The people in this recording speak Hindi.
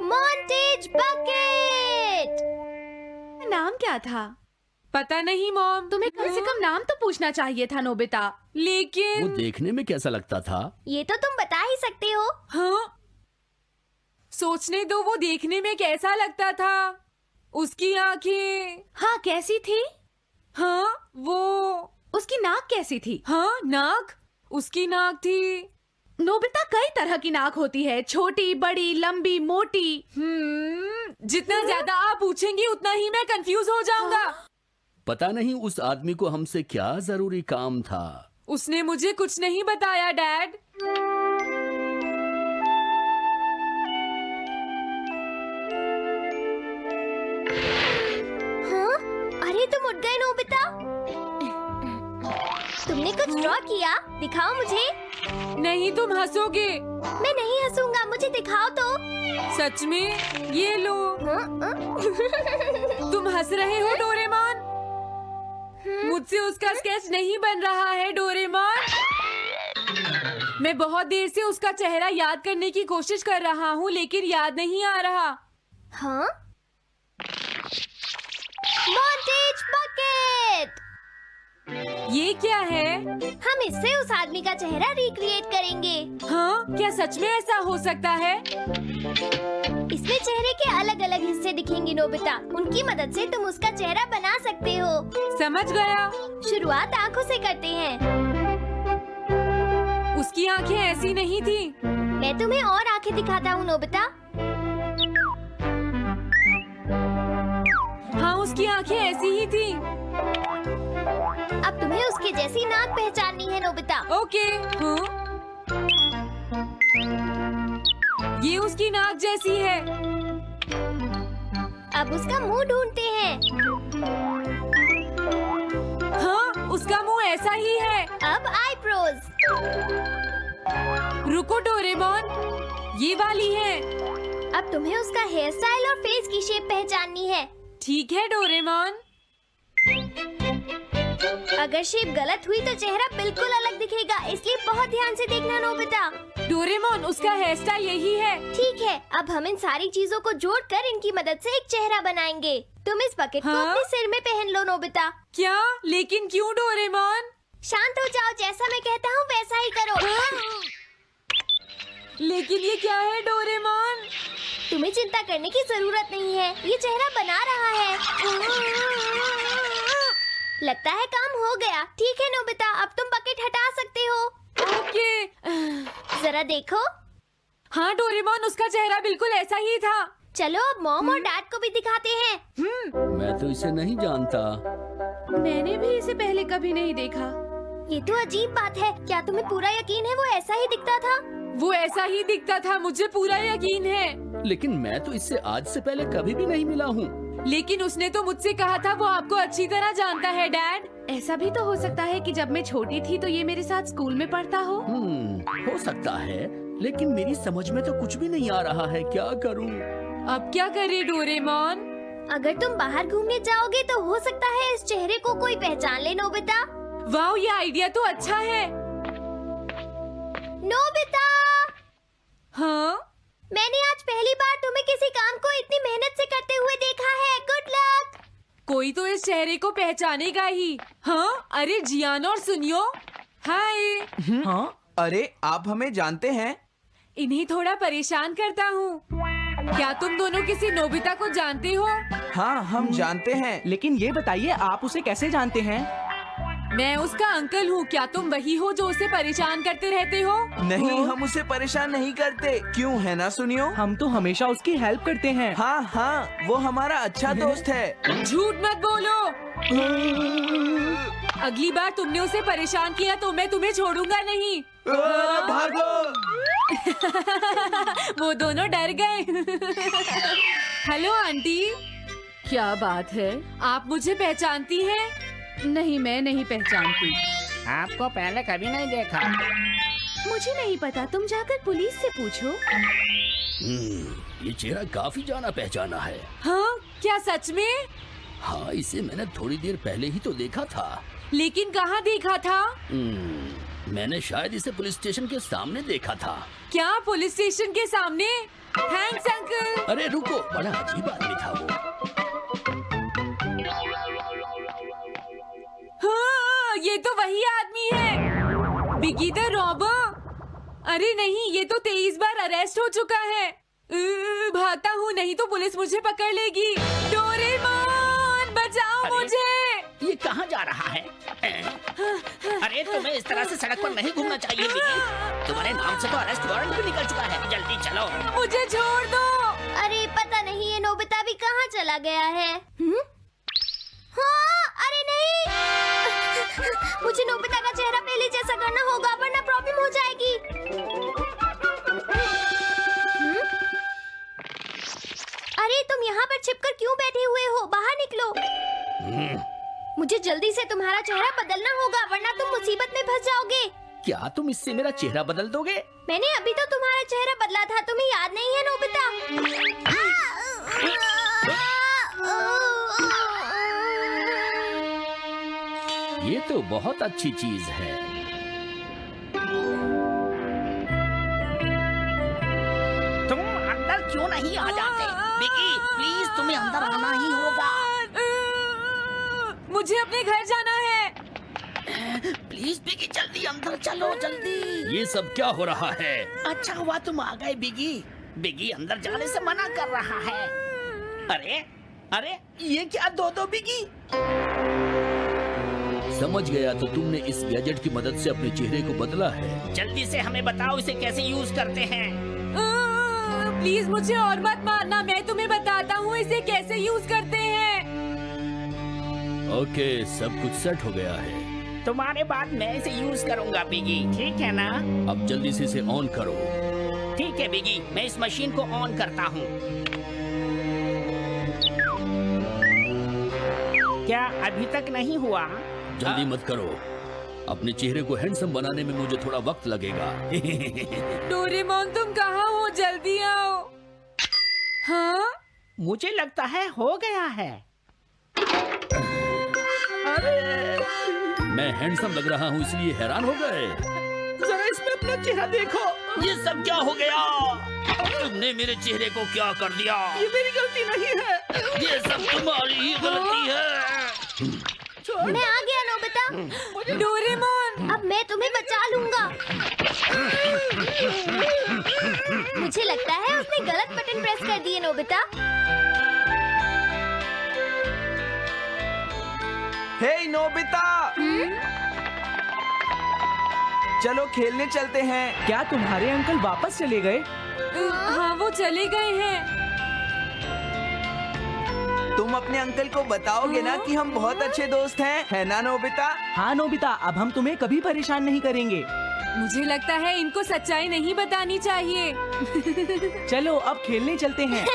Montage bucket. नाम क्या था? पता नहीं मॉम। तुम्हें कम से कम नाम तो पूछना चाहिए था नोबिता। लेकिन वो देखने में कैसा लगता था? ये तो तुम बता ही सकते हो। हाँ, सोचने दो, वो देखने में कैसा लगता था। उसकी आंखें। हाँ, कैसी थी? हाँ, वो। उसकी नाक कैसी थी? हाँ, नाक। उसकी नाक थी। नोबिता, कई तरह की नाक होती है, छोटी, बड़ी, लंबी, मोटी। जितना ज्यादा आप पूछेंगी उतना ही मैं कंफ्यूज हो जाऊंगा। पता नहीं उस आदमी को हमसे क्या जरूरी काम था। उसने मुझे कुछ नहीं बताया डैड। हाँ? अरे तुम उठ गए नोबिता। तुमने कुछ ड्रॉ किया? दिखाओ मुझे। नहीं, तुम हंसोगे। मैं नहीं हंसूंगा, मुझे दिखाओ तो। सच में? ये लो। हाँ? तुम हंस रहे हो डोरेमोन? मुझसे उसका स्केच नहीं बन रहा है डोरेमोन। मैं बहुत देर से उसका चेहरा याद करने की कोशिश कर रहा हूँ, लेकिन याद नहीं आ रहा। हाँ? Montage bucket. ये क्या है? हम इससे उस आदमी का चेहरा रिक्रिएट करेंगे। हाँ, क्या सच में ऐसा हो सकता है? इसमें चेहरे के अलग अलग हिस्से दिखेंगे नोबिता। उनकी मदद से तुम उसका चेहरा बना सकते हो। समझ गया। शुरुआत आँखों से करते हैं। उसकी आंखें ऐसी नहीं थी। मैं तुम्हें और आंखें दिखाता हूँ नोबिता। हाँ, उसकी आंखें ऐसी ही थी। अब तुम्हें उसके जैसी नाक पहचाननी है नोबिता। ओके। हाँ? ये उसकी नाक जैसी है। अब उसका मुंह ढूंढते हैं। हाँ, उसका मुंह ऐसा ही है। अब आईब्रोज। रुको डोरेमोन, ये वाली है। अब तुम्हें उसका हेयर स्टाइल और फेस की शेप पहचाननी है। ठीक है डोरेमोन। अगर शेप गलत हुई तो चेहरा बिल्कुल अलग दिखेगा, इसलिए बहुत ध्यान से देखना नोबिता। डोरेमोन, उसका हेयर स्टाइल यही है। ठीक है, अब हम इन सारी चीजों को जोड़कर इनकी मदद से एक चेहरा बनाएंगे। तुम इस बकेट को हाँ? अपने सिर में पहन लो नोबिता। क्या? लेकिन क्यों डोरेमोन? शांत हो जाओ, जैसा मैं कहता हूँ वैसा ही करो। लेकिन ये क्या है डोरेमोन? तुम्हें चिंता करने की जरूरत नहीं है, ये चेहरा बना रहा है। लगता है काम हो गया। ठीक है नोबिता, अब तुम बकेट हटा सकते हो। ओके। जरा देखो। हाँ डोरेमोन, उसका चेहरा बिल्कुल ऐसा ही था। चलो अब मॉम और डैड को भी दिखाते हैं। मैं तो इसे नहीं जानता। मैंने भी इसे पहले कभी नहीं देखा। ये तो अजीब बात है। क्या तुम्हें पूरा यकीन है वो ऐसा ही दिखता था? वो ऐसा ही दिखता था, मुझे पूरा यकीन है। लेकिन मैं तो इससे आज से पहले कभी भी नहीं मिला हूँ। लेकिन उसने तो मुझसे कहा था वो आपको अच्छी तरह जानता है डैड। ऐसा भी तो हो सकता है कि जब मैं छोटी थी तो ये मेरे साथ स्कूल में पढ़ता हो। हो सकता है, लेकिन मेरी समझ में तो कुछ भी नहीं आ रहा है। क्या करूँ? अब क्या करे डोरेमोन? अगर तुम बाहर घूमने जाओगे तो हो सकता है इस चेहरे को कोई पहचान ले नोबिता। वाह, ये आइडिया तो अच्छा है। नोबिता, हाँ? मैंने आज पहली बार तुम्हें किसी काम को इतनी मेहनत से करते हुए देखा है। Good luck. कोई तो इस चेहरे को पहचानेगा ही। हाँ? अरे जियान और सुनियो, हाय। हाँ? अरे आप हमें जानते हैं? इन्हें थोड़ा परेशान करता हूँ। क्या तुम दोनों किसी नोबिता को जानते हो? हाँ, हम जानते हैं, लेकिन ये बताइए आप उसे कैसे जानते हैं? मैं उसका अंकल हूँ। क्या तुम वही हो जो उसे परेशान करते रहते हो? नहीं, हम उसे परेशान नहीं करते। क्यों, है ना सुनियो? हम तो हमेशा उसकी हेल्प करते हैं। हाँ हाँ, वो हमारा अच्छा दोस्त है। झूठ मत बोलो। अगली बार तुमने उसे परेशान किया तो मैं तुम्हें छोड़ूंगा नहीं। भागो। वो दोनों डर गए। हेलो आंटी, क्या बात है? आप मुझे पहचानती हैं? नहीं, मैं नहीं पहचानती। आपको पहले कभी नहीं देखा। मुझे नहीं पता, तुम जाकर पुलिस से पूछो। ये चेहरा काफी जाना पहचाना है। हाँ? क्या सच में? हाँ, इसे मैंने थोड़ी देर पहले ही तो देखा था। लेकिन कहाँ देखा था? मैंने शायद इसे पुलिस स्टेशन के सामने देखा था। क्या पुलिस स्टेशन के सामने? Thanks uncle. अरे रुको, बड़ा अजीब आदमी था वो। हाँ, ये तो वही आदमी है, बिगी द रॉबर। अरे नहीं, ये तो 23 बार अरेस्ट हो चुका है। भागता हूँ, नहीं तो पुलिस मुझे पकड़ लेगी। डोरेमोन बचाओ मुझे। ये कहाँ जा रहा है? अरे तुम्हें इस तरह से सड़क पर नहीं घूमना चाहिए बिगी। तुम्हारे नाम से तो अरेस्ट वारंट भी निकल चुका है। जल्दी चलो। मुझे छोड़ दो। अरे पता नहीं ये नोबिता भी कहाँ चला गया है। हाँ, अरे नहीं, मुझे नोबिता का चेहरा पहले जैसा करना होगा वरना प्रॉब्लम हो जाएगी। अरे तुम यहाँ पर छिपकर क्यों बैठे हुए हो? बाहर निकलो। मुझे जल्दी से तुम्हारा चेहरा बदलना होगा वरना तुम मुसीबत में फंस जाओगे। क्या तुम इससे मेरा चेहरा बदल दोगे? मैंने अभी तो तुम्हारा चेहरा बदला था, तुम्हें याद नहीं है नोबिता? ये तो बहुत अच्छी चीज है। तुम अंदर क्यों नहीं आ जाते? बिगी प्लीज, तुम्हें अंदर आना ही होगा। मुझे अपने घर जाना है। प्लीज बिगी, जल्दी अंदर चलो, जल्दी। ये सब क्या हो रहा है? अच्छा हुआ तुम आ गए बिगी। बिगी अंदर जाने से मना कर रहा है। अरे अरे, ये क्या दो बिगी? समझ गया, तो तुमने इस गैजेट की मदद से अपने चेहरे को बदला है। जल्दी से हमें बताओ इसे कैसे यूज करते हैं। प्लीज मुझे और मत मारना, मैं तुम्हें बताता हूँ इसे कैसे यूज करते हैं। ओके, सब कुछ सेट हो गया है। तुम्हारे बाद मैं इसे यूज करूंगा बिगी, ठीक है ना? अब जल्दी से इसे ऑन करो। ठीक है बिगी, मैं इस मशीन को ऑन करता हूँ। क्या अभी तक नहीं हुआ? जल्दी मत करो, अपने चेहरे को हैंडसम बनाने में मुझे थोड़ा वक्त लगेगा। डोरेमोन तुम कहाँ हो? जल्दी आओ। हाँ, मुझे लगता है हो गया है। मैं हैंडसम लग रहा हूँ इसलिए हैरान हो गए। जरा इसमें अपना चेहरा देखो। ये सब क्या हो गया? तुमने मेरे चेहरे को क्या कर दिया? ये मेरी गलती नहीं है। ये सब तुम्हारी ही गलती है। मैं आ गया नोबिता। डोरेमोन अब मैं तुम्हें बचा लूंगा। मुझे लगता है उसने गलत बटन प्रेस कर दिए नोबिता। हे नोबिता, चलो खेलने चलते हैं। क्या तुम्हारे अंकल वापस चले गए? हाँ, वो चले गए हैं। तुम अपने अंकल को बताओगे ना कि हम बहुत अच्छे दोस्त हैं, है ना नोबिता? हाँ नोबिता, अब हम तुम्हें कभी परेशान नहीं करेंगे। मुझे लगता है इनको सच्चाई नहीं बतानी चाहिए। चलो अब खेलने चलते हैं।